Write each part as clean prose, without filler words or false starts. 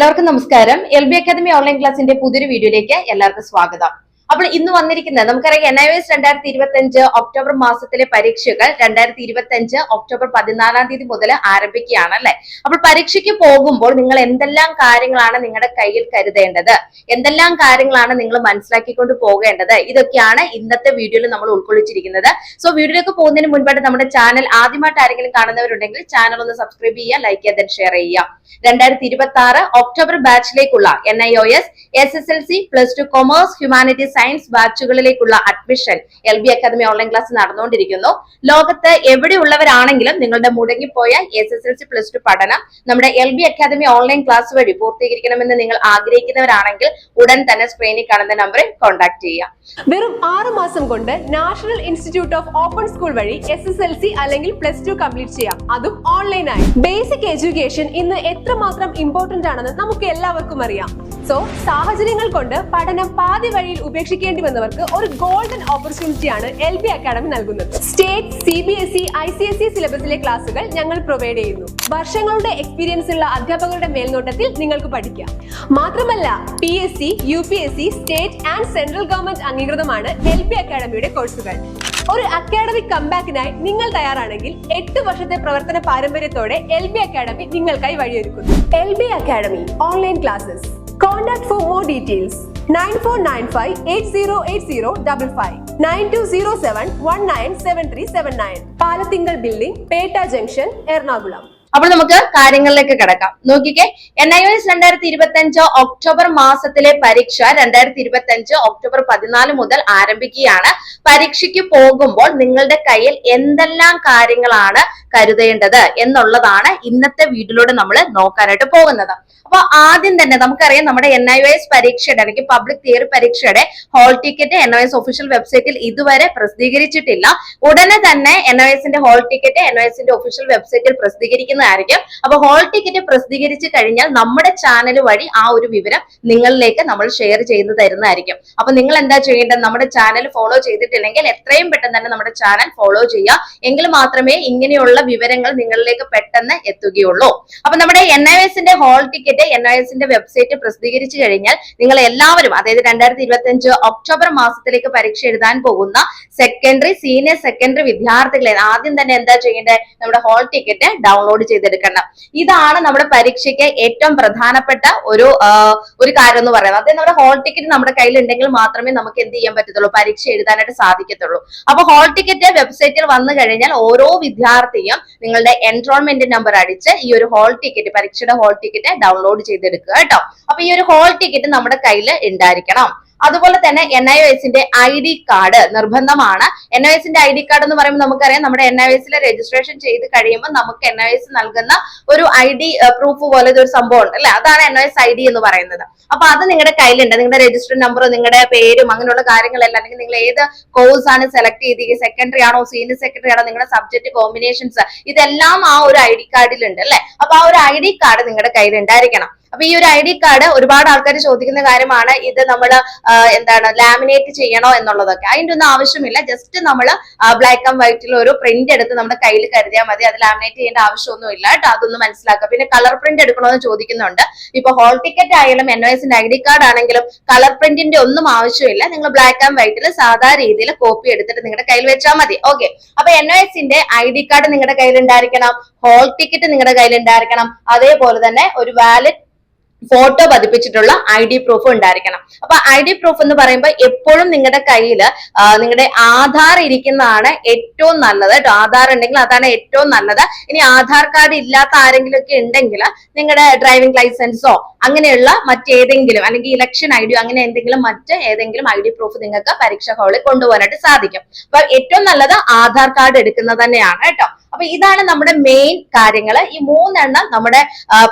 എല്ലാവർക്കും നമസ്കാരം. LB academy online ക്ലാസിന്റെ പുതിയൊരു വീഡിയോയിലേക്ക് എല്ലാവർക്കും സ്വാഗതം. അപ്പോൾ ഇന്ന് വന്നിരിക്കുന്നത് നമുക്കറിയാം NIOS 2025 ഒക്ടോബർ മാസത്തിലെ പരീക്ഷകൾ 2025 ഒക്ടോബർ 14 മുതൽ ആരംഭിക്കുകയാണ് അല്ലെ. അപ്പോൾ പരീക്ഷയ്ക്ക് പോകുമ്പോൾ നിങ്ങൾ എന്തെല്ലാം കാര്യങ്ങളാണ് നിങ്ങളുടെ കയ്യിൽ കരുതേണ്ടത്, എന്തെല്ലാം കാര്യങ്ങളാണ് നിങ്ങൾ മനസ്സിലാക്കിക്കൊണ്ട് പോകേണ്ടത്, ഇതൊക്കെയാണ് ഇന്നത്തെ വീഡിയോയിൽ നമ്മൾ ഉൾക്കൊള്ളിച്ചിരിക്കുന്നത്. സോ വീഡിയോയിലേക്ക് പോകുന്നതിന് മുൻപായിട്ട് നമ്മുടെ ചാനൽ ആദ്യമായിട്ട് ആരെങ്കിലും കാണുന്നവരുണ്ടെങ്കിൽ ചാനൽ ഒന്ന് സബ്സ്ക്രൈബ് ചെയ്യുക, ലൈക്ക് ചെയ്യുക, ഷെയർ ചെയ്യുക. 2026 ഒക്ടോബർ ബാച്ചിലേക്കുള്ള NIOS SSLC +2 commerce humanities science ബാച്ചുകളിലേക്കുള്ള admission LB academy online class നടന്നുകൊണ്ടിരിക്കുന്നു. ലോകത്ത് എവിടെയുള്ളവരാണെങ്കിലും നിങ്ങളുടെ മുടങ്ങിപ്പോയ SSLC +2 പഠനം നമ്മുടെ LB അക്കാദമി ഓൺലൈൻ ക്ലാസ് വഴി പൂർത്തീകരിക്കണമെന്ന് നിങ്ങൾ ആഗ്രഹിക്കുന്നവരാണെങ്കിൽ ഉടൻ തന്നെ സ്ക്രീനിൽ കാണുന്ന നമ്പറിൽ കോൺടാക്ട് ചെയ്യുക. വെറും 6 മാസം കൊണ്ട് national institute of open school വഴി SSLC അല്ലെങ്കിൽ +2 കംപ്ലീറ്റ് ചെയ്യാം, അതും ഓൺലൈനായി. ബേസിക് എഡ്യൂക്കേഷൻ ഇന്ന് എത്രമാത്രം ഇമ്പോർട്ടന്റ് ആണെന്ന് നമുക്ക് എല്ലാവർക്കും അറിയാം. സോ സാഹചര്യങ്ങൾ കൊണ്ട് പഠനം പാതി വഴിയിൽ ഉപേക്ഷിക്കേണ്ടി വന്നവർക്ക് ഒരു ഗോൾഡൻ ഓപ്പർച്യൂണിറ്റിയാണ് LB അക്കാദമി നൽകുന്നത്. സ്റ്റേറ്റ്, CBSE, ICSE സിലബസിലെ ക്ലാസുകൾ ഞങ്ങൾ പ്രൊവൈഡ് ചെയ്യുന്നു. വർഷങ്ങളുടെ എക്സ്പീരിയൻസ് ഉള്ള അധ്യാപകരുടെ മേൽനോട്ടത്തിൽ നിങ്ങൾക്ക് പഠിക്കാം. മാത്രമല്ല PSC, UPSC, state and central government അംഗീകൃതമാണ് LB അക്കാദമിയുടെ കോഴ്സുകൾ. ഒരു അക്കാഡമിക് കംബാക്കിനായി നിങ്ങൾ തയ്യാറാണെങ്കിൽ 8 വർഷത്തെ പ്രവർത്തന പാരമ്പര്യത്തോടെ LB അക്കാദമി നിങ്ങൾക്കായി വഴിയൊരുക്കുന്നു. LB academy online classes. Contact for more details 9495808055 9207197379 Palathinkal building, Petta junction, Ernakulam. അപ്പോൾ നമുക്ക് കാര്യങ്ങളിലേക്ക് കിടക്കാം. നോക്കിക്കേ, NIOS 2025 ഒക്ടോബർ മാസത്തിലെ പരീക്ഷ 2025 ഒക്ടോബർ 14 മുതൽ ആരംഭിക്കുകയാണ്. പരീക്ഷയ്ക്ക് പോകുമ്പോൾ നിങ്ങളുടെ കയ്യിൽ എന്തെല്ലാം കാര്യങ്ങളാണ് കരുതേണ്ടത് എന്നുള്ളതാണ് ഇന്നത്തെ വീഡിയോയിലൂടെ നമ്മൾ നോക്കാനായിട്ട് പോകുന്നത്. അപ്പൊ ആദ്യം തന്നെ നമുക്കറിയാം, നമ്മുടെ NIOS പരീക്ഷയുടെ അല്ലെങ്കിൽ പബ്ലിക് തിയറി പരീക്ഷയുടെ ഹോൾ ടിക്കറ്റ് NIOS ഒഫീഷ്യൽ വെബ്സൈറ്റിൽ ഇതുവരെ പ്രസിദ്ധീകരിച്ചിട്ടില്ല. ഉടനെ തന്നെ NIOSന്റെ ഹോൾ ടിക്കറ്റ് NIOSന്റെ ഒഫീഷ്യൽ വെബ്സൈറ്റിൽ പ്രസിദ്ധീകരിക്കുന്നതായിരിക്കും. അപ്പൊ ഹോൾ ടിക്കറ്റ് പ്രസിദ്ധീകരിച്ചു കഴിഞ്ഞാൽ നമ്മുടെ ചാനൽ വഴി ആ ഒരു വിവരം നിങ്ങളിലേക്ക് നമ്മൾ ഷെയർ ചെയ്തു തരുന്നതായിരിക്കും. അപ്പൊ നിങ്ങൾ എന്താ ചെയ്യേണ്ടത്, നമ്മുടെ ചാനൽ ഫോളോ ചെയ്തിട്ടില്ലെങ്കിൽ എത്രയും പെട്ടെന്ന് തന്നെ നമ്മുടെ ചാനൽ ഫോളോ ചെയ്യുക. എങ്കിൽ മാത്രമേ ഇങ്ങനെയുള്ള വിവരങ്ങൾ നിങ്ങളിലേക്ക് പെട്ടെന്ന് എത്തുകയുള്ളൂ. അപ്പൊ നമ്മുടെ NIOSന്റെ ഹോൾ ടിക്കറ്റ് NIOSന്റെ വെബ്സൈറ്റ് പ്രസിദ്ധീകരിച്ചു കഴിഞ്ഞാൽ നിങ്ങൾ എല്ലാവരും, അതായത് 2025 ഒക്ടോബർ മാസത്തിലേക്ക് പരീക്ഷ എഴുതാൻ പോകുന്ന സെക്കൻഡറി, സീനിയർ സെക്കൻഡറി വിദ്യാർത്ഥികളെ ആദ്യം തന്നെ എന്താ ചെയ്യേണ്ടത്, നമ്മുടെ ഹോൾ ടിക്കറ്റ് ഡൗൺലോഡ് ചെയ്തെടുക്കണം. ഇതാണ് നമ്മുടെ പരീക്ഷയ്ക്ക് ഏറ്റവും പ്രധാനപ്പെട്ട ഒരു കാര്യം എന്ന് പറയുന്നത്. അതായത് നമ്മുടെ ഹോൾ ടിക്കറ്റ് നമ്മുടെ കയ്യിൽ ഉണ്ടെങ്കിൽ മാത്രമേ നമുക്ക് എന്ത് ചെയ്യാൻ പറ്റത്തുള്ളൂ, പരീക്ഷ എഴുതാനായിട്ട് സാധിക്കത്തുള്ളൂ. അപ്പൊ ഹോൾ ടിക്കറ്റ് വെബ്സൈറ്റിൽ വന്നു കഴിഞ്ഞാൽ ഓരോ വിദ്യാർത്ഥിയും നിങ്ങളുടെ എൻറോൾമെന്റ് നമ്പർ അടിച്ച് ഈ ഒരു ഹോൾ ടിക്കറ്റ്, പരീക്ഷയുടെ ഹോൾ ടിക്കറ്റ് ഡൗൺലോഡ് ചെയ്തെടുക്കുക കേട്ടോ. അപ്പൊ ഈ ഒരു ഹോൾ ടിക്കറ്റ് നമ്മുടെ കയ്യിൽ ഉണ്ടായിരിക്കണം. അതുപോലെ തന്നെ NIOSന്റെ ID കാർഡ് നിർബന്ധമാണ്. NIOSന്റെ ID കാർഡ് എന്ന് പറയുമ്പോൾ നമുക്കറിയാം, നമ്മുടെ NIOSലെ രജിസ്ട്രേഷൻ ചെയ്ത് കഴിയുമ്പോൾ നമുക്ക് NIOS നൽകുന്ന ഒരു ID പ്രൂഫ് പോലെ ഒരു സംഭവം ഉണ്ട് അല്ലെ, അതാണ് NIOS ID എന്ന് പറയുന്നത്. അപ്പൊ അത് നിങ്ങളുടെ കയ്യിലുണ്ട്. നിങ്ങളുടെ രജിസ്റ്റർ നമ്പറും നിങ്ങളുടെ പേരും അങ്ങനെയുള്ള കാര്യങ്ങളെല്ലാം, അല്ലെങ്കിൽ നിങ്ങൾ ഏത് കോഴ്സ് ആണ് സെലക്ട് ചെയ്ത്, സെക്കൻഡറി ആണോ സീനിയർ സെക്കൻഡറി ആണോ, നിങ്ങളുടെ സബ്ജക്ട് കോമ്പിനേഷൻസ്, ഇതെല്ലാം ആ ഒരു ID കാർഡിലുണ്ട് അല്ലെ. അപ്പൊ ആ ഒരു ID കാർഡ് നിങ്ങളുടെ കയ്യിൽ ഉണ്ടായിരിക്കണം. അപ്പൊ ഈ ഒരു ID കാർഡ് ഒരുപാട് ആൾക്കാർ ചോദിക്കുന്ന കാര്യമാണ്, ഇത് നമ്മൾ ലാമിനേറ്റ് ചെയ്യണോ എന്നുള്ളതൊക്കെ. അതിന്റെ ഒന്നും ആവശ്യമില്ല. ജസ്റ്റ് നമ്മൾ ബ്ലാക്ക് ആൻഡ് വൈറ്റിൽ ഒരു പ്രിന്റ് എടുത്ത് നമ്മുടെ കയ്യിൽ കരുതിയാൽ മതി. അത് ലാമിനേറ്റ് ചെയ്യേണ്ട ആവശ്യമൊന്നും ഇല്ല കേട്ടോ. അതൊന്ന് മനസ്സിലാക്കുക. പിന്നെ കളർ പ്രിന്റ് എടുക്കണമെന്ന് ചോദിക്കുന്നുണ്ട്. ഇപ്പൊ ഹോൾ ടിക്കറ്റ് ആയാലും NIOSന്റെ ID കാർഡ് ആണെങ്കിലും കളർ പ്രിന്റിന്റെ ഒന്നും ആവശ്യമില്ല. നിങ്ങൾ ബ്ലാക്ക് ആൻഡ് വൈറ്റിൽ സാധാ രീതിയിൽ കോപ്പി എടുത്തിട്ട് നിങ്ങളുടെ കയ്യിൽ വെച്ചാൽ മതി. ഓക്കെ. അപ്പൊ NIOSന്റെ ID കാർഡ് നിങ്ങളുടെ കയ്യിൽ ഉണ്ടായിരിക്കണം, ഹോൾ ടിക്കറ്റ് നിങ്ങളുടെ കയ്യിൽ ഉണ്ടായിരിക്കണം, അതേപോലെ തന്നെ ഒരു വാലിഡ് ഫോട്ടോ പതിപ്പിച്ചിട്ടുള്ള ID പ്രൂഫ് ഉണ്ടായിരിക്കണം. അപ്പൊ ID പ്രൂഫ് എന്ന് പറയുമ്പോൾ എപ്പോഴും നിങ്ങളുടെ കയ്യിൽ നിങ്ങളുടെ ആധാർ ഇരിക്കുന്നതാണ് ഏറ്റവും നല്ലത് കേട്ടോ. ആധാർ ഉണ്ടെങ്കിൽ അതാണ് ഏറ്റവും നല്ലത്. ഇനി ആധാർ കാർഡ് ഇല്ലാത്ത ആരെങ്കിലും ഒക്കെ ഉണ്ടെങ്കിൽ നിങ്ങളുടെ ഡ്രൈവിംഗ് ലൈസൻസോ അങ്ങനെയുള്ള മറ്റേതെങ്കിലും, അല്ലെങ്കിൽ ഇലക്ഷൻ ID അങ്ങനെ എന്തെങ്കിലും ഏതെങ്കിലും ID പ്രൂഫ് നിങ്ങൾക്ക് പരീക്ഷാ ഹാളിൽ കൊണ്ടുപോകാനായിട്ട് സാധിക്കും. അപ്പൊ ഏറ്റവും നല്ലത് ആധാർ കാർഡ് എടുക്കുന്നത് തന്നെയാണ് കേട്ടോ. അപ്പൊ ഇതാണ് നമ്മുടെ മെയിൻ കാര്യങ്ങൾ. ഈ 3 എണ്ണം നമ്മുടെ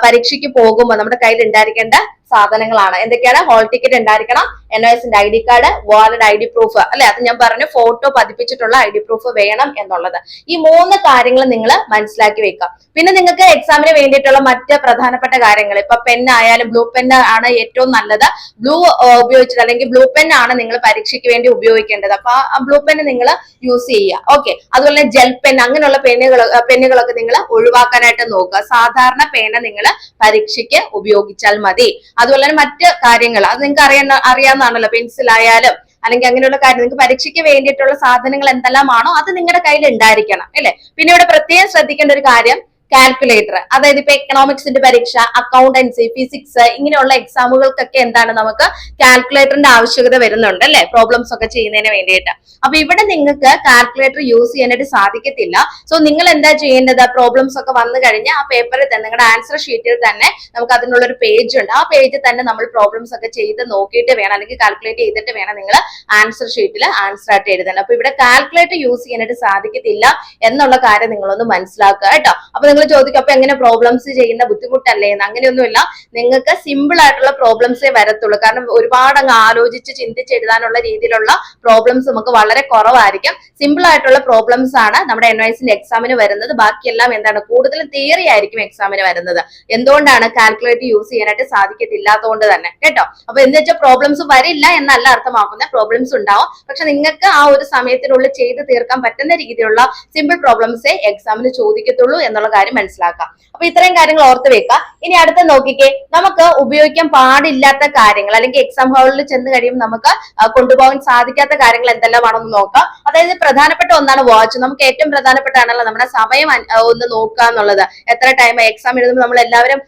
പരീക്ഷയ്ക്ക് പോകുമ്പോൾ നമ്മുടെ കയ്യിൽ ഉണ്ടായിരിക്കേണ്ട സാധനങ്ങളാണ്. എന്തൊക്കെയാണ്? ഹോൾ ടിക്കറ്റ് ഉണ്ടായിരിക്കണം, NOSന്റെ ID card, valid ID proof അല്ലെ, അത് ഞാൻ പറഞ്ഞു, ഫോട്ടോ പതിപ്പിച്ചിട്ടുള്ള ID പ്രൂഫ് വേണം എന്നുള്ളത്. ഈ 3 കാര്യങ്ങൾ നിങ്ങൾ മനസ്സിലാക്കി വെക്കാം. പിന്നെ നിങ്ങൾക്ക് എക്സാമിന് വേണ്ടിയിട്ടുള്ള മറ്റ് പ്രധാനപ്പെട്ട കാര്യങ്ങൾ, ഇപ്പൊ പെൻ ആയാലും ബ്ലൂ പെൻ ആണ് ഏറ്റവും നല്ലത്. ബ്ലൂ ഉപയോഗിച്ചിട്ട് അല്ലെങ്കിൽ ബ്ലൂ പെൻ ആണ് നിങ്ങൾ പരീക്ഷയ്ക്ക് വേണ്ടി ഉപയോഗിക്കേണ്ടത്. അപ്പൊ ആ ബ്ലൂ പെൻ നിങ്ങൾ യൂസ് ചെയ്യുക. ഓക്കെ, അതുപോലെ ജെൽ പെൻ അങ്ങനെയുള്ള പെന്നുകളൊക്കെ നിങ്ങൾ ഒഴിവാക്കാനായിട്ട് നോക്കുക. സാധാരണ പേന നിങ്ങൾ പരീക്ഷയ്ക്ക് ഉപയോഗിച്ചാൽ മതി. അതുപോലെ തന്നെ മറ്റ് കാര്യങ്ങൾ അത് നിങ്ങൾക്ക് അറിയാവുന്നതാണല്ലോ, പെൻസിൽ ആയാലും അല്ലെങ്കിൽ അങ്ങനെയുള്ള കാര്യം, നിങ്ങൾക്ക് പരീക്ഷയ്ക്ക് വേണ്ടിയിട്ടുള്ള സാധനങ്ങൾ എന്തെല്ലാമാണോ അത് നിങ്ങളുടെ കയ്യിൽ ഉണ്ടായിരിക്കണം അല്ലെ. പിന്നെ ഇവിടെ പ്രത്യേകം ശ്രദ്ധിക്കേണ്ട ഒരു കാര്യം, കാൽക്കുലേറ്റർ. അതായത് ഇപ്പൊ എക്കണോമിക്സിന്റെ പരീക്ഷ, അക്കൗണ്ടൻസി, ഫിസിക്സ് ഇങ്ങനെയുള്ള എക്സാമുകൾക്കൊക്കെ എന്താണ് നമുക്ക് കാൽക്കുലേറ്ററിന്റെ ആവശ്യകത വരുന്നുണ്ട് അല്ലെ, പ്രോബ്ലംസ് ഒക്കെ ചെയ്യുന്നതിന് വേണ്ടിയിട്ട്. അപ്പൊ ഇവിടെ നിങ്ങൾക്ക് കാൽക്കുലേറ്റർ യൂസ് ചെയ്യാനായിട്ട് സാധിക്കത്തില്ല. സോ നിങ്ങൾ എന്താ ചെയ്യേണ്ടത്? പ്രോബ്ലംസ് ഒക്കെ വന്നു കഴിഞ്ഞാൽ ആ പേപ്പറിൽ തന്നെ, നിങ്ങളുടെ ആൻസർ ഷീറ്റിൽ തന്നെ നമുക്ക് അതിനുള്ള ഒരു പേജ് ഉണ്ട്. ആ പേജിൽ തന്നെ നമ്മൾ പ്രോബ്ലംസ് ഒക്കെ ചെയ്ത് നോക്കിയിട്ട് വേണം, അല്ലെങ്കിൽ കാൽക്കുലേറ്റ് ചെയ്തിട്ട് വേണം നിങ്ങൾ ആൻസർ ഷീറ്റിൽ ആൻസർ ആയിട്ട് എഴുതാൻ. അപ്പൊ ഇവിടെ കാൽക്കുലേറ്റർ യൂസ് ചെയ്യാനായിട്ട് സാധിക്കത്തില്ല എന്നുള്ള കാര്യം നിങ്ങളൊന്ന് മനസ്സിലാക്കുക കേട്ടോ. അപ്പൊ നിങ്ങൾ ചോദിക്കും, അപ്പൊ എങ്ങനെ പ്രോബ്ലംസ് ചെയ്യുന്ന ബുദ്ധിമുട്ടല്ലേ എന്ന്? അങ്ങനെയൊന്നുമില്ല, നിങ്ങൾക്ക് സിമ്പിൾ ആയിട്ടുള്ള പ്രോബ്ലംസേ വരത്തുള്ളൂ. കാരണം ഒരുപാട് അങ്ങ് ആലോചിച്ച് ചിന്തിച്ച് എഴുതാനുള്ള രീതിയിലുള്ള പ്രോബ്ലംസ് നമുക്ക് വളരെ കുറവായിരിക്കും. സിമ്പിൾ ആയിട്ടുള്ള പ്രോബ്ലംസ് ആണ് നമ്മുടെ NOSന്റെ എക്സാമിന് വരുന്നത്. ബാക്കിയെല്ലാം എന്താണ്, കൂടുതൽ തിയറി ആയിരിക്കും എക്സാമിന് വരുന്നത്. എന്തുകൊണ്ടാണ്? കാൽക്കുലേറ്റർ യൂസ് ചെയ്യാനായിട്ട് സാധിക്കത്തില്ലാത്തതുകൊണ്ട് തന്നെ കേട്ടോ. അപ്പൊ എന്ന് വെച്ചാൽ പ്രോബ്ലംസ് വരില്ല എന്നല്ല അർത്ഥമാക്കുന്നത്, പ്രോബ്ലംസ് ഉണ്ടാവും. പക്ഷെ നിങ്ങൾക്ക് ആ ഒരു സമയത്തിനുള്ളിൽ ചെയ്ത് തീർക്കാൻ പറ്റുന്ന രീതിയിലുള്ള സിമ്പിൾ പ്രോബ്ലംസേ എക്സാമിന് ചോദിക്കത്തുള്ളൂ എന്നുള്ള കാര്യം മനസ്സിലാക്കാം. അപ്പൊ ഇത്രയും കാര്യങ്ങൾ ഓർത്ത് വെക്കാം. ഇനി അടുത്ത നോക്കിക്കേ, നമുക്ക് ഉപയോഗിക്കാൻ പാടില്ലാത്ത കാര്യങ്ങൾ അല്ലെങ്കിൽ എക്സാം ഹാളിൽ ചെന്ന് കഴിയുമ്പോൾ നമുക്ക് കൊണ്ടുപോകാൻ സാധിക്കാത്ത കാര്യങ്ങൾ എന്തെല്ലാമാണെന്ന് നോക്കാം. അതായത് പ്രധാനപ്പെട്ട ഒന്നാണ് വാച്ച്. നമുക്ക് ഏറ്റവും പ്രധാനപ്പെട്ടാണല്ലോ നമ്മുടെ സമയം ഒന്ന് നോക്കുക എന്നുള്ളത്. എത്ര ടൈം എക്സാം എഴുതുമ്പോൾ നമ്മൾ എല്ലാവരും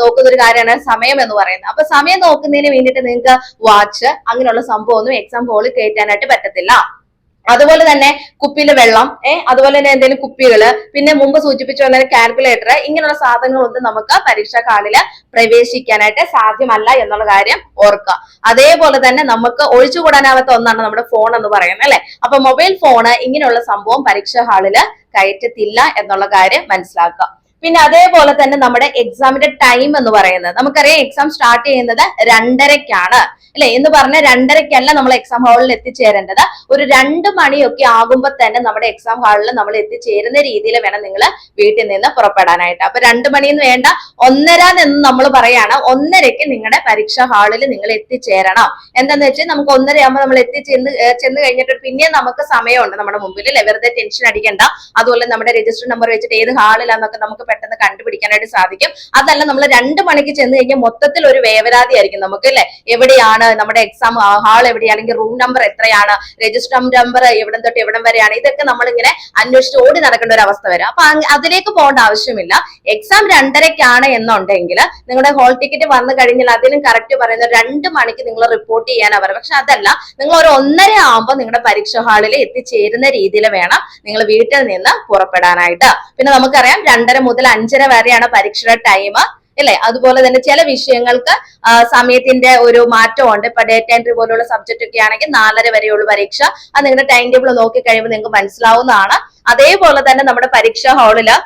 നോക്കുന്ന ഒരു കാര്യമാണ് സമയം എന്ന് പറയുന്നത്. അപ്പൊ സമയം നോക്കുന്നതിന് വേണ്ടിയിട്ട് നിങ്ങൾക്ക് വാച്ച് അങ്ങനെയുള്ള സംഭവം ഒന്നും എക്സാം ഹാളിൽ കയറ്റാനായിട്ട് പറ്റത്തില്ല. അതുപോലെ തന്നെ കുപ്പിയിലെ വെള്ളം, അതുപോലെ തന്നെ എന്തെങ്കിലും കുപ്പികള്, പിന്നെ മുമ്പ് സൂചിപ്പിച്ചു വന്ന കാൽക്കുലേറ്റർ, ഇങ്ങനെയുള്ള സാധനങ്ങളൊന്നും നമുക്ക് പരീക്ഷാ ഹാളില് പ്രവേശിക്കാനായിട്ട് സാധ്യമല്ല എന്നുള്ള കാര്യം ഓർക്കുക. അതേപോലെ തന്നെ നമുക്ക് ഒഴിച്ചുകൂടാനാവാത്ത ഒന്നാണ് നമ്മുടെ ഫോൺ എന്ന് പറയുന്നത് അല്ലെ. അപ്പൊ മൊബൈൽ ഫോണ് ഇങ്ങനെയുള്ള സംഭവം പരീക്ഷാ ഹാളില് കയറ്റത്തില്ല എന്നുള്ള കാര്യം മനസ്സിലാക്കുക. പിന്നെ അതേപോലെ തന്നെ നമ്മുടെ എക്സാമിന്റെ ടൈം എന്ന് പറയുന്നത്, നമുക്കറിയാം എക്സാം സ്റ്റാർട്ട് ചെയ്യുന്നത് 2:30ക്കാണ് അല്ലെ. എന്ന് പറഞ്ഞാൽ 2:30ക്കല്ല നമ്മൾ എക്സാം ഹാളിൽ എത്തിച്ചേരേണ്ടത്. ഒരു 2 മണിയൊക്കെ ആകുമ്പോൾ തന്നെ നമ്മുടെ എക്സാം ഹാളിൽ നമ്മൾ എത്തിച്ചേരുന്ന രീതിയിൽ വേണം നിങ്ങൾ വീട്ടിൽ നിന്ന് പുറപ്പെടാനായിട്ട്. അപ്പൊ 2 മണിന്ന് വേണ്ട, 1:30 എന്ന് നമ്മൾ പറയാണ്. 1:30ക്ക് നിങ്ങളുടെ പരീക്ഷാ ഹാളിൽ നിങ്ങൾ എത്തിച്ചേരണം. എന്താന്ന് വെച്ചാൽ നമുക്ക് 1:30 ആകുമ്പോൾ നമ്മൾ ചെന്ന് കഴിഞ്ഞിട്ട് പിന്നെ നമുക്ക് സമയമുണ്ട് നമ്മുടെ മുമ്പിൽ അല്ലെ. വെറുതെ ടെൻഷൻ അടിക്കണ്ട. അതുപോലെ നമ്മുടെ രജിസ്റ്റർ നമ്പർ വെച്ചിട്ട് ഏത് ഹാളിലാന്നൊക്കെ നമുക്ക് പെട്ടെന്ന് കണ്ടുപിടിക്കാനായിട്ട് സാധിക്കും. അതല്ല, നമ്മൾ 2 മണിക്ക് ചെന്ന് കഴിഞ്ഞാൽ മൊത്തത്തിൽ ഒരു വേവലാതി ആയിരിക്കും നമുക്ക് അല്ലെ. എവിടെയാണ് നമ്മുടെ എക്സാം ഹാൾ, എവിടെയാണ്, അല്ലെങ്കിൽ റൂം നമ്പർ എത്രയാണ്, രജിസ്റ്റർ നമ്പർ എവിടം തൊട്ട് എവിടം വരെയാണ്, ഇതൊക്കെ നമ്മളിങ്ങനെ അന്വേഷിച്ച് ഓടി നടക്കേണ്ട ഒരു അവസ്ഥ വരും. അപ്പൊ അതിലേക്ക് പോകേണ്ട ആവശ്യമില്ല. എക്സാം 2:30ക്കാണ് എന്നുണ്ടെങ്കിൽ നിങ്ങളുടെ ഹോൾ ടിക്കറ്റ് വന്നു കഴിഞ്ഞാൽ അതിനും കറക്റ്റ് പറയുന്നത് 2 മണിക്ക് നിങ്ങൾ റിപ്പോർട്ട് ചെയ്യാനാ പറയുക. പക്ഷെ അതല്ല, നിങ്ങൾ ഒരു 1:30 ആകുമ്പോൾ നിങ്ങളുടെ പരീക്ഷാ ഹാളിൽ എത്തിച്ചേരുന്ന രീതിയിൽ വേണം നിങ്ങൾ വീട്ടിൽ നിന്ന് പുറപ്പെടാനായിട്ട്. പിന്നെ നമുക്കറിയാം 2:30 മുതൽ 5:30 വരെയാണ് പരീക്ഷയുടെ ടൈം അല്ലെ. അതുപോലെ തന്നെ ചില വിഷയങ്ങൾക്ക് സമയത്തിന്റെ ഒരു മാറ്റമുണ്ട്. ഇപ്പൊ ഡേറ്റ എൻട്രി പോലുള്ള സബ്ജക്ട് ഒക്കെ ആണെങ്കിൽ 4:30 വരെയുള്ള പരീക്ഷ. അത് നിങ്ങളുടെ ടൈം ടേബിൾ നോക്കി കഴിയുമ്പോൾ നിങ്ങൾക്ക് മനസ്സിലാവുന്നതാണ്. അതേപോലെ തന്നെ നമ്മുടെ പരീക്ഷാ ഹാളില്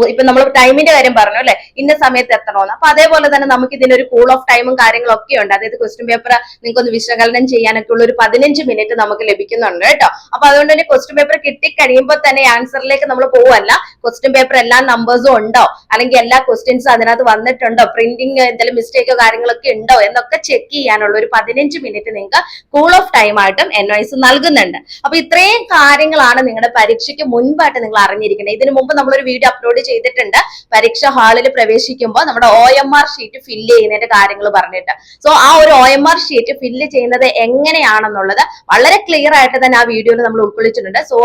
ഇപ്പൊ നമ്മൾ ടൈമിന്റെ കാര്യം പറഞ്ഞു അല്ലെ, ഇന്ന സമയത്ത് എത്തണമെന്ന്. അപ്പൊ അതേപോലെ തന്നെ നമുക്ക് ഇതിനൊരു കൂൾ ഓഫ് ടൈമും കാര്യങ്ങളും ഒക്കെ ഉണ്ട്. അതായത് ക്വസ്റ്റ്യൻ പേപ്പർ നിങ്ങൾക്ക് ഒന്ന് വിശകലനം ചെയ്യാനൊക്കെ ഉള്ള ഒരു 15 മിനിറ്റ് നമുക്ക് ലഭിക്കുന്നുണ്ട് കേട്ടോ. അപ്പൊ അതുകൊണ്ട് തന്നെ ക്വസ്റ്റ്യൻ പേപ്പർ കിട്ടിക്കഴിയുമ്പോൾ തന്നെ ആൻസറിലേക്ക് നമ്മൾ പോവല്ല. ക്വസ്റ്റ്യൻ പേപ്പർ എല്ലാ നമ്പേഴ്സും ഉണ്ടോ, അല്ലെങ്കിൽ എല്ലാ ക്വസ്റ്റ്യൻസും അതിനകത്ത് വന്നിട്ടുണ്ടോ, പ്രിന്റിങ് എന്തെങ്കിലും മിസ്റ്റേക്കോ കാര്യങ്ങളൊക്കെ ഉണ്ടോ എന്നൊക്കെ ചെക്ക് ചെയ്യാനുള്ള ഒരു 15 മിനിറ്റ് നിങ്ങൾക്ക് കൂൾ ഓഫ് ടൈം ആയിട്ടും NOS നൽകുന്നുണ്ട്. അപ്പൊ ഇത്രയും കാര്യങ്ങളാണ് നിങ്ങളുടെ പരീക്ഷയ്ക്ക് മുൻപായിട്ട് നിങ്ങൾ അറിഞ്ഞിരിക്കുന്നത്. ഇതിനു മുമ്പ് നമ്മളൊരു വീഡിയോ അപ്ലോഡ് ചെയ്തിട്ടുണ്ട് പരീക്ഷാ ഹാളിൽ പ്രവേശിക്കുമ്പോൾ നമ്മുടെ OMR ഷീറ്റ് ഫില്ല് ചെയ്യുന്നതിന്റെ കാര്യങ്ങൾ പറഞ്ഞിട്ട്. സോ ആ ഒരു OMR ഷീറ്റ് ഫില്ല് ചെയ്യുന്നത് എങ്ങനെയാണെന്നുള്ളത് വളരെ ക്ലിയർ ആയിട്ട് തന്നെ ആ വീഡിയോയിൽ നമ്മൾ ഉൾക്കൊള്ളിച്ചിട്ടുണ്ട്. സോ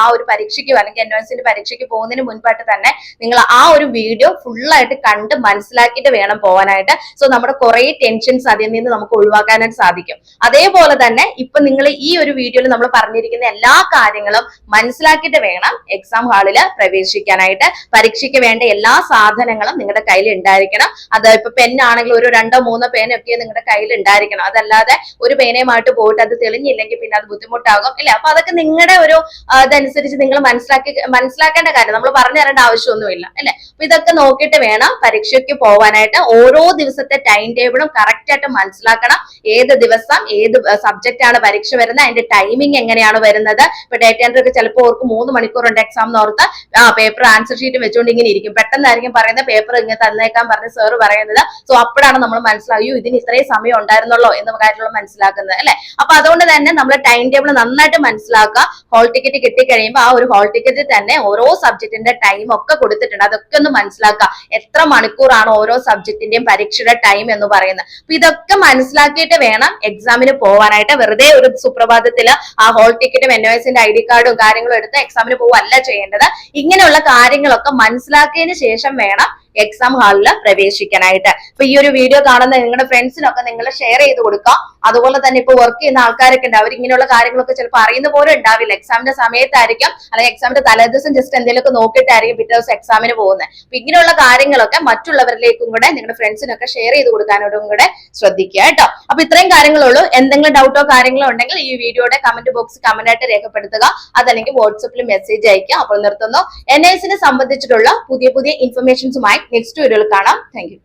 ആ ഒരു പരീക്ഷയ്ക്കോ അല്ലെങ്കിൽ NOSന്റെ പരീക്ഷയ്ക്ക് പോകുന്നതിന് മുൻപായിട്ട് തന്നെ നിങ്ങൾ ആ ഒരു വീഡിയോ ഫുള്ളായിട്ട് കണ്ട് മനസ്സിലാക്കിയിട്ട് വേണം പോകാനായിട്ട്. സോ നമ്മുടെ കുറെ ടെൻഷൻസ് അതിൽ നിന്ന് നമുക്ക് ഒഴിവാക്കാനായിട്ട് സാധിക്കും. അതേപോലെ തന്നെ ഇപ്പൊ നിങ്ങൾ ഈ ഒരു വീഡിയോയിൽ നമ്മൾ പറഞ്ഞിരിക്കുന്ന എല്ലാ കാര്യങ്ങളും മനസ്സിലാക്കിയിട്ട് വേണം എക്സാം ഹാളിൽ പ്രവേശിക്കാനായിട്ട്. പോകാനായിട്ട് പരീക്ഷയ്ക്ക് വേണ്ട എല്ലാ സാധനങ്ങളും നിങ്ങളുടെ കയ്യിൽ ഉണ്ടായിരിക്കണം. അത് ഇപ്പൊ പെന്നാണെങ്കിൽ ഒരു 2-3 പേനൊക്കെ നിങ്ങളുടെ കയ്യിൽ ഉണ്ടായിരിക്കണം. അതല്ലാതെ ഒരു പേനയുമായിട്ട് പോയിട്ട് അത് തെളിഞ്ഞില്ലെങ്കിൽ പിന്നെ അത് ബുദ്ധിമുട്ടാകും ഇല്ലേ. അപ്പൊ അതൊക്കെ നിങ്ങളുടെ ഒരു ഇതനുസരിച്ച് നിങ്ങൾ മനസ്സിലാക്കേണ്ട കാര്യം, നമ്മൾ പറഞ്ഞു തരേണ്ട ആവശ്യമൊന്നുമില്ല അല്ലെ. അപ്പൊ ഇതൊക്കെ നോക്കിയിട്ട് വേണം പരീക്ഷയ്ക്ക് പോവാനായിട്ട്. ഓരോ ദിവസത്തെ ടൈം ടേബിളും കറക്റ്റ് ആയിട്ട് മനസ്സിലാക്കണം. ഏത് ദിവസം ഏത് സബ്ജക്റ്റ് ആണ് പരീക്ഷ വരുന്നത്, അതിന്റെ ടൈമിംഗ് എങ്ങനെയാണ് വരുന്നത്. ഇപ്പൊ ഡേറ്റ എൻട്രി ഒക്കെ ചിലപ്പോൾ ഓർക്ക് 3 മണിക്കൂറുണ്ട് എക്സാം എന്ന് ഓർത്ത് പേപ്പർ ആൻസർ ഷീറ്റ് വെച്ചുകൊണ്ട് ഇങ്ങനെ ഇരിക്കും. പെട്ടെന്നായിരിക്കും പറയുന്നത് പേപ്പർ ഇങ്ങനെ തന്നേക്കാൻ പറഞ്ഞ് സാറ് പറയുന്നത്. സോ അപ്പോഴാണ് നമ്മൾ മനസ്സിലായോ ഇതിന് ഇത്രയും സമയം ഉണ്ടായിരുന്നുള്ളോ എന്ന കാര്യമുള്ള മനസ്സിലാക്കുന്നത് അല്ലെ. അപ്പൊ അതുകൊണ്ട് തന്നെ നമ്മൾ ടൈം ടേബിൾ നന്നായിട്ട് മനസ്സിലാക്കുക. ഹോൾ ടിക്കറ്റ് കിട്ടിക്കഴിയുമ്പോൾ ആ ഒരു ഹോൾ ടിക്കറ്റിൽ തന്നെ ഓരോ സബ്ജക്റ്റിന്റെ ടൈം ഒക്കെ കൊടുത്തിട്ടുണ്ട്. അതൊക്കെ ഒന്ന് മനസ്സിലാക്കുക. എത്ര മണിക്കൂറാണ് ഓരോ സബ്ജക്റ്റിന്റെയും പരീക്ഷയുടെ ടൈം എന്ന് പറയുന്നത്. അപ്പൊ ഇതൊക്കെ മനസ്സിലാക്കിയിട്ട് വേണം എക്സാമിന് പോവാനായിട്ട്. വെറുതെ ഒരു സുപ്രഭാതത്തില് ആ ഹോൾ ടിക്കറ്റും NOSന്റെ ID കാർഡും കാര്യങ്ങളും എടുത്ത് എക്സാമിന് പോവല്ല ചെയ്യേണ്ടത്. ഇങ്ങനെയുള്ള കാര്യങ്ങളൊക്കെ മനസ്സിലാക്കിയതിന് ശേഷം വേണം എക്സാം ഹാളിൽ പ്രവേശിക്കാനായിട്ട്. അപ്പൊ ഈ ഒരു വീഡിയോ കാണുന്ന നിങ്ങളുടെ ഫ്രണ്ട്സിനൊക്കെ നിങ്ങൾ ഷെയർ ചെയ്ത് കൊടുക്കുക. അതുപോലെ തന്നെ ഇപ്പൊ വർക്ക് ചെയ്യുന്ന ആൾക്കാരൊക്കെ ഉണ്ട്, അവർ ഇങ്ങനെയുള്ള കാര്യങ്ങളൊക്കെ ചിലപ്പോൾ അറിയുന്ന പോലും ഉണ്ടാവില്ല. എക്സാമിന്റെ സമയത്തായിരിക്കും അല്ലെങ്കിൽ എക്സാമിന്റെ തലേദിവസം ജസ്റ്റ് എന്തെങ്കിലുമൊക്കെ നോക്കിയിട്ടായിരിക്കും പിറ്റേ ദിവസം എക്സാമിന് പോകുന്നത്. അപ്പൊ ഇങ്ങനെയുള്ള കാര്യങ്ങളൊക്കെ മറ്റുള്ളവരിലേക്കും കൂടെ നിങ്ങളുടെ ഫ്രണ്ട്സിനൊക്കെ ഷെയർ ചെയ്ത് കൊടുക്കാനോടും കൂടെ ശ്രദ്ധിക്കുക കേട്ടോ. അപ്പൊ ഇത്രയും കാര്യങ്ങളുള്ളൂ. എന്തെങ്കിലും ഡൗട്ടോ കാര്യങ്ങളോ ഉണ്ടെങ്കിൽ ഈ വീഡിയോയുടെ കമന്റ് ബോക്സ് കമന്റ് ആയിട്ട് രേഖപ്പെടുത്തുക. അതല്ലെങ്കിൽ വാട്സപ്പിൽ മെസ്സേജ് അയക്കുക. അപ്പോൾ നിർത്തുന്നു. NISനെ സംബന്ധിച്ചിട്ടുള്ള പുതിയ ഇൻഫർമേഷൻസുമായി നെക്സ്റ്റ് വീഡിയോയിൽ കാണാം. Thank you.